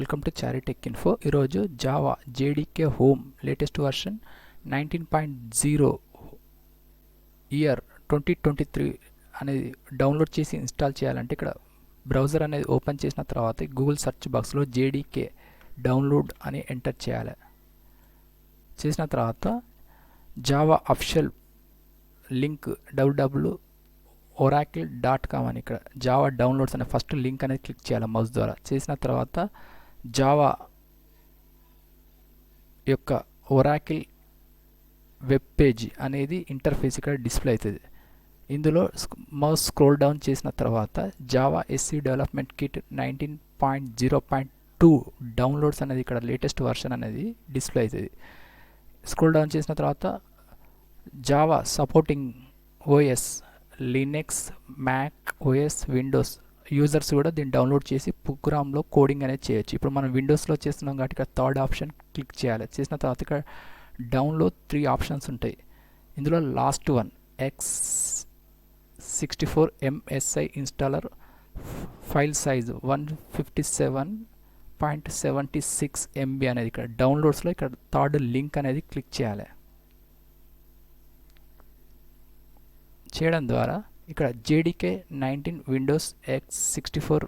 Welcome to Chari tech info. ఈరోజు Java JDK home latest version 19.0 year 2023 అనేది download చేసి install చేయాలంటే ఇక్కడ బ్రౌజర్ అనేది ఓపెన్ చేసిన తర్వాత గూగుల్ సెర్చ్ బాక్స్లో జేడీకే డౌన్లోడ్ అని ఎంటర్ చేయాలి. చేసిన తర్వాత జావా అఫిషియల్ లింక్ www.oracle.com అని ఇక్కడ జావా డౌన్లోడ్స్ అనే ఫస్ట్ లింక్ అనేది క్లిక్ చేయాలి మౌస్ ద్వారా. చేసిన తర్వాత జావా యొక్క ఒరాకిల్ వెబ్ పేజ్ అనేది ఇంటర్ఫేస్ ఇక్కడ డిస్ప్లే అవుతుంది. ఇందులో మౌస్ స్క్రోల్ డౌన్ చేసిన తర్వాత Java SE development kit 19.0.2 downloads అనేది ఇక్కడ లేటెస్ట్ వర్షన్ అనేది డిస్ప్లే అవుతుంది. స్క్రోల్ డౌన్ చేసిన తర్వాత Java supporting OS Linux, Mac OS, Windows users కూడా దీన్ని డౌన్లోడ్ చేసి ప్రోగ్రామ్లో కోడింగ్ అనేది చేయొచ్చు. ఇప్పుడు మనం విండోస్లో చేస్తున్నాం కాబట్టి ఇక్కడ థర్డ్ ఆప్షన్ క్లిక్ చేయాలి. చేసిన తర్వాత ఇక్కడ డౌన్లో 3 ఆప్షన్స్ ఉంటాయి. ఇందులో last one X64 MSI installer file size 157.76 MB అనేది ఇక్కడ డౌన్లోడ్స్లో ఇక్కడ థర్డ్ లింక్ అనేది క్లిక్ చేయాలి. చేయడం ద్వారా ఇక్కడ Jdk-19 విండోస్ X64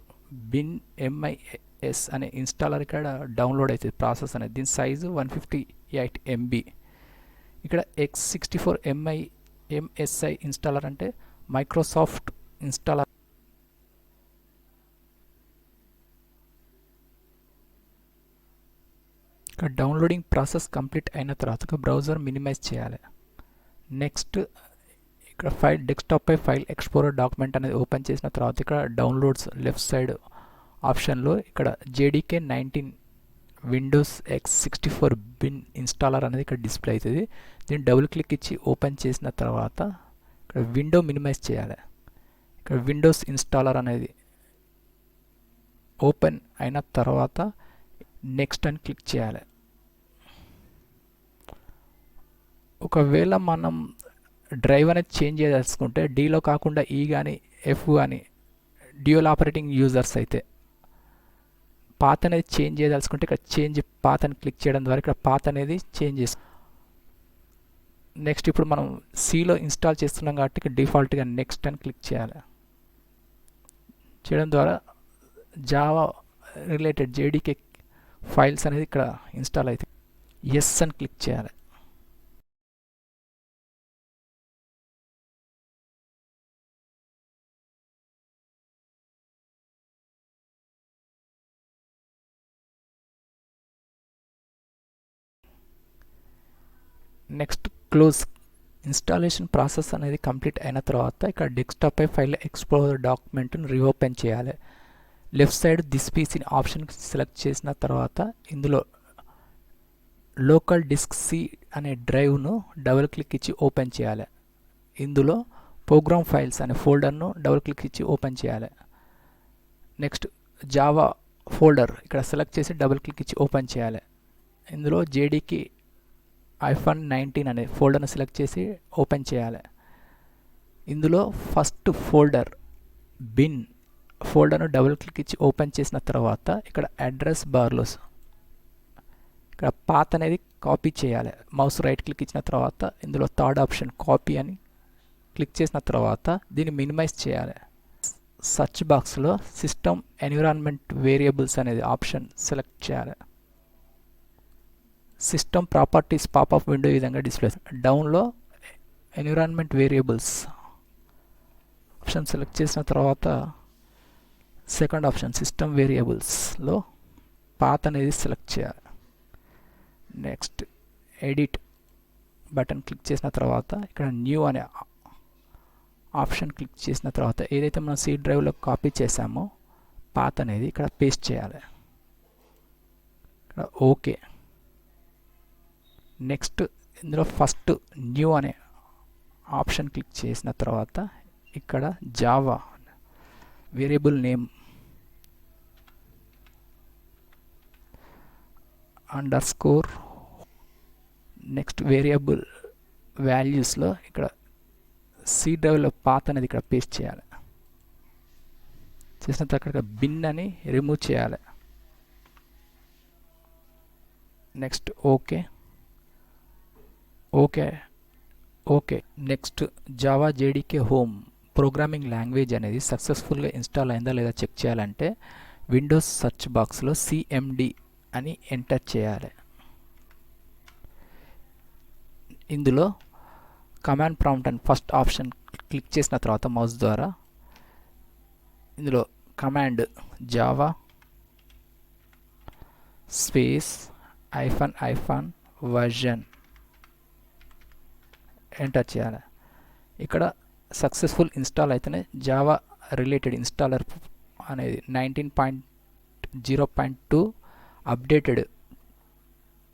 బిన్ MIS అనే ఇన్స్టాలర్ ఇక్కడ డౌన్లోడ్ అవుతుంది ప్రాసెస్ అనేది. దీని సైజు 158 MB. ఇక్కడ X64 MSI ఇన్స్టాలర్ అంటే మైక్రోసాఫ్ట్ ఇన్స్టాలర్. ఇక్కడ డౌన్లోడింగ్ ప్రాసెస్ కంప్లీట్ అయిన తర్వాత బ్రౌజర్ మినిమైజ్ చేయాలి. నెక్స్ట్ ఇక్కడ ఫైల్ డెస్క్టాప్పై ఫైల్ ఎక్స్ప్లోరర్ డాక్యుమెంట్ అనేది ఓపెన్ చేసిన తర్వాత ఇక్కడ డౌన్లోడ్స్ లెఫ్ట్ సైడ్ ఆప్షన్లో ఇక్కడ Jdk-19 windows X64 bin installer అనేది ఇక్కడ డిస్ప్లే అవుతుంది. దీన్ని డబుల్ క్లిక్ ఇచ్చి ఓపెన్ చేసిన తర్వాత ఇక్కడ విండో మినిమైజ్ చేయాలి. ఇక్కడ విండోస్ ఇన్స్టాలర్ అనేది ఓపెన్ అయిన తర్వాత నెక్స్ట్ అని క్లిక్ చేయాలి. ఒకవేళ మనం డ్రైవ్ అనేది చేంజ్ చేయదలుచుకుంటే డీలో కాకుండా ఈ కానీ ఎఫ్ కానీ డ్యూయల్ ఆపరేటింగ్ యూజర్స్ అయితే పాత్ అనేది చేంజ్ చేయదలుచుకుంటే ఇక్కడ చేంజ్ పాత్ అని క్లిక్ చేయడం ద్వారా ఇక్కడ పాత్ అనేది చేంజ్ చేసు. నెక్స్ట్ ఇప్పుడు మనం సిలో ఇన్స్టాల్ చేస్తున్నాం కాబట్టి ఇక్కడ డిఫాల్ట్గా నెక్స్ట్ అని క్లిక్ చేయాలి. చేయడం ద్వారా జావా రిలేటెడ్ జేడీకే ఫైల్స్ అనేది ఇక్కడ ఇన్స్టాల్ అవుతాయి. ఎస్ అని క్లిక్ చేయాలి. Next close. ఇన్స్టాలేషన్ ప్రాసెస్ అనేది కంప్లీట్ అయిన తర్వాత ఇక్కడ డెస్క్టాప్పై ఫైల్ ఎక్స్ప్లోరర్ డాక్యుమెంట్ని రీఓపెన్ చేయాలి. Left side this PC option select చేసిన తర్వాత ఇందులో లోకల్ డిస్క్ సి అనే డ్రైవ్ను డబుల్ క్లిక్ ఇచ్చి ఓపెన్ చేయాలి. ఇందులో ప్రోగ్రామ్ ఫైల్స్ అనే ఫోల్డర్ను డబుల్ క్లిక్ ఇచ్చి ఓపెన్ చేయాలి. నెక్స్ట్ జావా ఫోల్డర్ ఇక్కడ సెలెక్ట్ చేసి డబుల్ క్లిక్ ఇచ్చి ఓపెన్ చేయాలి. ఇందులో Jdk-19 అనే ఫోల్డర్ను సెలెక్ట్ చేసి ఓపెన్ చేయాలి. ఇందులో ఫస్ట్ ఫోల్డర్ బిన్ ఫోల్డర్ను డబుల్ క్లిక్ ఇచ్చి ఓపెన్ చేసిన తర్వాత ఇక్కడ అడ్రస్ బార్లో ఇక్కడ పాత్ అనేది కాపీ చేయాలి. మౌస్ రైట్ క్లిక్ ఇచ్చిన తర్వాత ఇందులో థర్డ్ ఆప్షన్ కాపీ అని క్లిక్ చేసిన తర్వాత దీన్ని మినిమైజ్ చేయాలి. సెర్చ్ బాక్స్లో సిస్టమ్ ఎన్విరాన్మెంట్ వేరియబుల్స్ అనేది ఆప్షన్ సెలెక్ట్ చేయాలి. సిస్టమ్ ప్రాపర్టీస్ పాపప్ విండో ఈ విధంగా డిస్ప్లే. డౌన్లో ఎన్విరాన్మెంట్ వేరియబుల్స్ ఆప్షన్ సెలెక్ట్ చేసిన తర్వాత సెకండ్ ఆప్షన్ సిస్టమ్ వేరియబుల్స్లో పాత్ అనేది సెలెక్ట్ చేయాలి. నెక్స్ట్ ఎడిట్ బటన్ క్లిక్ చేసిన తర్వాత ఇక్కడ న్యూ అనే ఆప్షన్ క్లిక్ చేసిన తర్వాత ఏదైతే మనం సి డ్రైవ్లో కాపీ చేసామో పాత్ అనేది ఇక్కడ పేస్ట్ చేయాలి. ఇక్కడ ఓకే. నెక్స్ట్ ఇందులో ఫస్ట్ న్యూ అనే ఆప్షన్ క్లిక్ చేసిన తర్వాత ఇక్కడ Java variable name underscore next variable వాల్యూస్లో ఇక్కడ సి డ్రైవ్లో పాత్ అనేది ఇక్కడ పేస్ట్ చేయాలి. చేసిన తర్వాత బిన్ అని రిమూవ్ చేయాలి. Next okay. Next Java JDK home programming language అనేది సక్సెస్ఫుల్గా ఇన్స్టాల్ అయిందా లేదా చెక్ చేయాలంటే విండోస్ సెర్చ్ బాక్స్లో సిఎండి అని ఎంటర్ చేయాలి. ఇందులో కమాండ్ ప్రాంప్ట్ అని ఫస్ట్ ఆప్షన్ క్లిక్ చేసిన తర్వాత మౌస్ ద్వారా ఇందులో command Java space hyphen version enter చేయాలి. ఇక్కడ సక్సెస్ఫుల్ ఇన్స్టాల్ అయితేనే జావా రిలేటెడ్ ఇన్స్టాలర్ అనేది 19.0.2 updated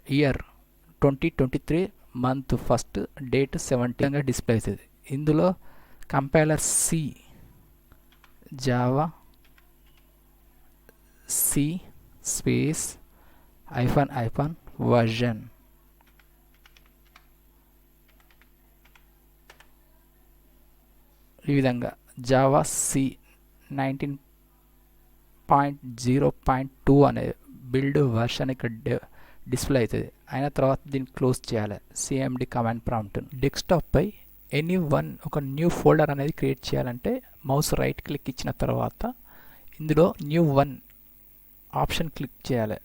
year 2023 month first date 17గా డిస్ప్లే అవుతుంది. ఇందులో compiler C Java C space hyphen version ఈ విధంగా జావా సి 19.0.2 అనే బిల్డ్ వర్షన్ ఇక్కడ డిస్ప్లే అవుతుంది. అయిన తర్వాత దీన్ని క్లోజ్ చేయాలి. సిఎండి కమాండ్ ప్రాంప్ట్ డెస్క్టాప్పై ఎనీ వన్ ఒక న్యూ ఫోల్డర్ అనేది క్రియేట్ చేయాలంటే మౌస్ రైట్ క్లిక్ ఇచ్చిన తర్వాత ఇందులో న్యూ వన్ ఆప్షన్ క్లిక్ చేయాలి.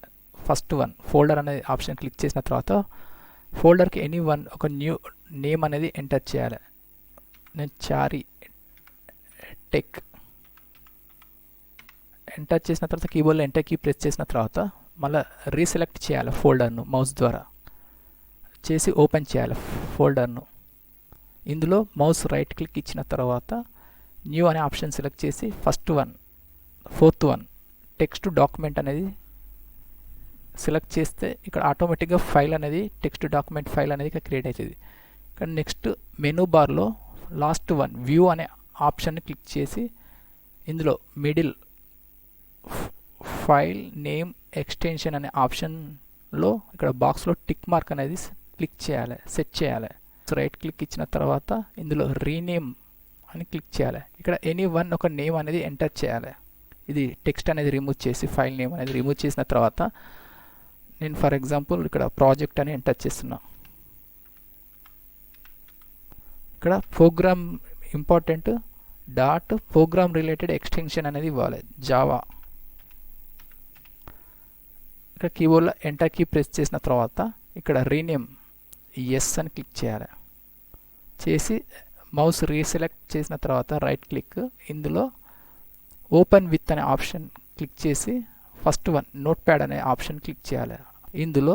ఫస్ట్ వన్ ఫోల్డర్ అనేది ఆప్షన్ క్లిక్ చేసిన తర్వాత ఫోల్డర్కి ఎనీ వన్ ఒక న్యూ నేమ్ అనేది ఎంటర్ చేయాలి. నేను చారీ టెక్ ఎంటర్ చేసిన తర్వాత కీబోర్డ్లో ఎంటర్ కీ ప్రెస్ చేసిన తర్వాత మళ్ళీ రీసెలెక్ట్ చేయాలి ఫోల్డర్ను మౌస్ ద్వారా చేసి ఓపెన్ చేయాలి ఫోల్డర్ను. ఇందులో మౌస్ రైట్ క్లిక్ ఇచ్చిన తర్వాత న్యూ అనే ఆప్షన్ సెలెక్ట్ చేసి ఫోర్త్ వన్ టెక్స్ట్ డాక్యుమెంట్ అనేది సెలెక్ట్ చేస్తే ఇక్కడ ఆటోమేటిక్గా ఫైల్ అనేది టెక్స్ట్ డాక్యుమెంట్ ఫైల్ అనేది ఇక్కడ క్రియేట్ అవుతుంది. ఇక్కడ నెక్స్ట్ మెనూ బార్లో లాస్ట్ వన్ వ్యూ అనే ఆప్షన్ని క్లిక్ చేసి ఇందులో మిడిల్ ఫైల్ నేమ్ ఎక్స్టెన్షన్ అనే ఆప్షన్లో ఇక్కడ బాక్స్లో టిక్ మార్క్ అనేది క్లిక్ చేయాలి, సెట్ చేయాలి. రైట్ క్లిక్ ఇచ్చిన తర్వాత ఇందులో రీనేమ్ అని క్లిక్ చేయాలి. ఇక్కడ ఎనీ వన్ ఒక నేమ్ అనేది ఎంటర్ చేయాలి. ఇది టెక్స్ట్ అనేది రిమూవ్ చేసి ఫైల్ నేమ్ అనేది రిమూవ్ చేసిన తర్వాత నేను ఫర్ ఎగ్జాంపుల్ ఇక్కడ ప్రాజెక్ట్ అని ఎంటర్ చేస్తున్నా. ఇక్కడ program important dot program related extension అనేది ఇవ్వాలి జావా. ఇక్కడ కీబోర్డ్లో ఎంటర్ కీ ప్రెస్ చేసిన తర్వాత ఇక్కడ రీనేమ్ ఎస్ అని క్లిక్ చేయాలి. చేసి మౌస్ రీసెలెక్ట్ చేసిన తర్వాత రైట్ క్లిక్ ఇందులో ఓపెన్ విత్ అనే ఆప్షన్ క్లిక్ చేసి ఫస్ట్ వన్ నోట్ ప్యాడ్ అనే ఆప్షన్ క్లిక్ చేయాలి. ఇందులో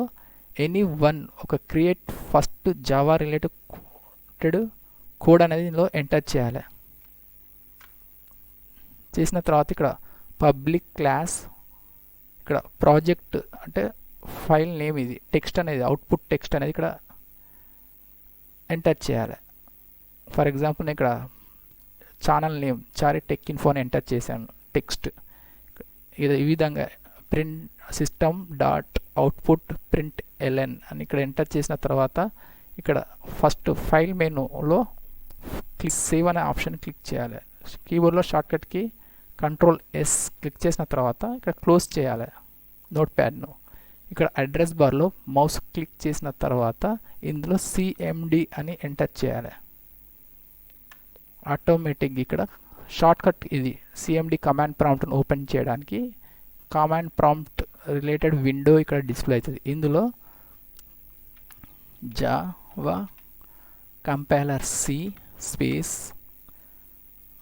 ఎనీ వన్ ఒక create first Java related code అనేది ఇందులో ఎంటర్ చేయాలి. చేసిన తర్వాత ఇక్కడ పబ్లిక్ క్లాస్ ఇక్కడ ప్రాజెక్ట్ అంటే ఫైల్ నేమ్ ఇది టెక్స్ట్ అనేది అవుట్పుట్ టెక్స్ట్ అనేది ఇక్కడ ఎంటర్ చేయాలి. ఫర్ ఎగ్జాంపుల్ నేను ఇక్కడ ఛానల్ నేమ్ చారీ టెక్ ఇన్ఫో అని ఎంటర్ చేశాను టెక్స్ట్. ఇది ఈ విధంగా print system dot output print ln అని ఇక్కడ ఎంటర్ చేసిన తర్వాత ఇక్కడ ఫస్ట్ ఫైల్ మెనూలో క్లిక్ సేవ్ అనే ఆప్షన్ క్లిక్ చేయాలి. కీబోర్డ్లో షార్ట్కట్కి కంట్రోల్ ఎస్ క్లిక్ చేసిన తర్వాత ఇక్కడ క్లోజ్ చేయాలి నోట్ ప్యాడ్ను. ఇక్కడ అడ్రస్ బార్లో మౌస్ క్లిక్ చేసిన తర్వాత ఇందులో సిఎండి అని ఎంటర్ చేయాలి. ఆటోమేటిక్ ఇక్కడ షార్ట్కట్ ఇది సిఎండి కమాండ్ ప్రాంప్ట్ను ఓపెన్ చేయడానికి కమాండ్ ప్రాంప్ట్ రిలేటెడ్ విండో ఇక్కడ డిస్ప్లే అవుతుంది. ఇందులో జావా కంపైలర్ సి స్పేస్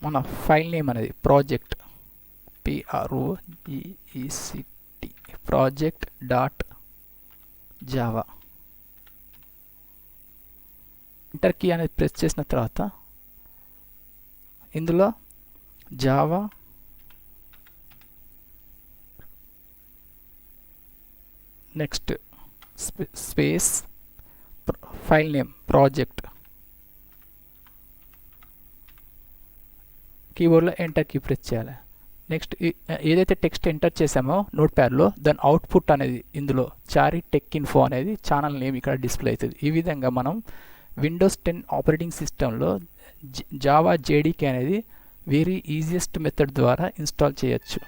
మన ఫైల్ నేమ్ అనేది project PROJECT project dot Java enter key అనేది ప్రెస్ చేసిన తర్వాత ఇందులో Java next space file name project కీబోర్డ్లో ఎంటర్ కీ ప్రెస్ చేయాలి. నెక్స్ట్ ఏదైతే టెక్స్ట్ ఎంటర్ చేసామో నోట్ ప్యాడ్లో దాని అవుట్పుట్ అనేది ఇందులో చారీ టెక్ ఇన్ఫో అనేది ఛానల్ నేమ్ ఇక్కడ డిస్ప్లే అవుతుంది. ఈ విధంగా మనం విండోస్ 10 ఆపరేటింగ్ సిస్టంలో జావా జేడీకే అనేది వెరీ ఈజియెస్ట్ మెథడ్ ద్వారా ఇన్స్టాల్ చేయొచ్చు.